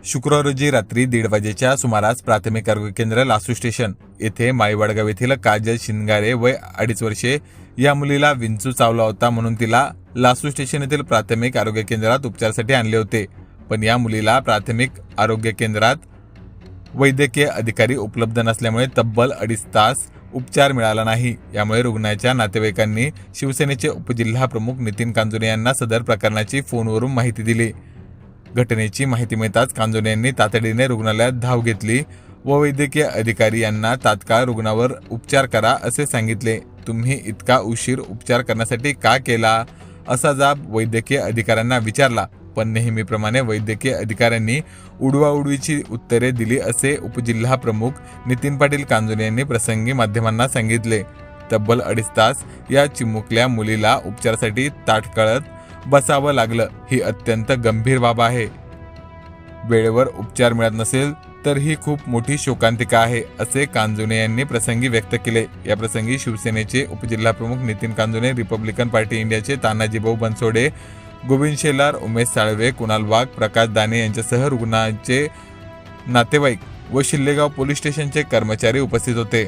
शुक्रवार रोजी रात्री 1:30 वाजेच्या सुमारास प्राथमिक आरोग्य केंद्र लासू स्टेशन येथे माळीवाडगाव येथील काजल शिंगारे वय 2.5 वर्षे या मुलीला विंचू चावला होता म्हणून तिला लासू स्टेशन येथील प्राथमिक आरोग्य केंद्रात उपचारासाठी आणले होते। पण या मुलीला प्राथमिक आरोग्य केंद्रात वैद्यकीय अधिकारी उपलब्ध नसल्यामुळे तब्बल 2.5 तास उपचार मिळाला नाही। यामुळे रुग्णाच्या नातेवाईकांनी शिवसेनेचे उपजिल्हा प्रमुख नितीन कांजोने यांना सदर प्रकरणाची फोनवरून माहिती दिली। घटनेची माहिती मिळताच कांजोने यांनी तातडीने रुग्णालयात धाव घेतली व वैद्यकीय अधिकारी यांना तात्काळ रुग्णावर उपचार करा असे सांगितले। तुम्ही इतका उशीर उपचार करण्यासाठी का केला असा जाब वैद्यकीय अधिकाऱ्यांना विचारला, पण नेहमीप्रमाणे वैद्यकीय अधिकाऱ्यांनी उडवाउडवीची उत्तरे दिली असे उपजिल्हा प्रमुख नितीन पाटील कांजोने यांनी प्रसंगी माध्यमांना सांगितले। तब्बल 2.5 तास या चिमुकल्या मुलीला उपचारासाठी ताटकळत बसावं लागलं ही अत्यंत गंभीर बाब आहे। वेळेवर उपचार मिळत नसेल तर ही खूप मोठी शोकांतिका आहे असे कांजोने यांनी प्रसंगी व्यक्त केले। या प्रसंगी शिवसेनेचे उपजिल्हाप्रमुख नितीन कांजोने, रिपब्लिकन पार्टी इंडियाचे तानाजीभाऊ बनसोडे, गोविंद शेलार, उमेश साळवे, कुणाल वाघ, प्रकाश दाने यांच्यासह रुग्णाचे नातेवाईक व शिल्लेगाव पोलीस स्टेशनचे कर्मचारी उपस्थित होते।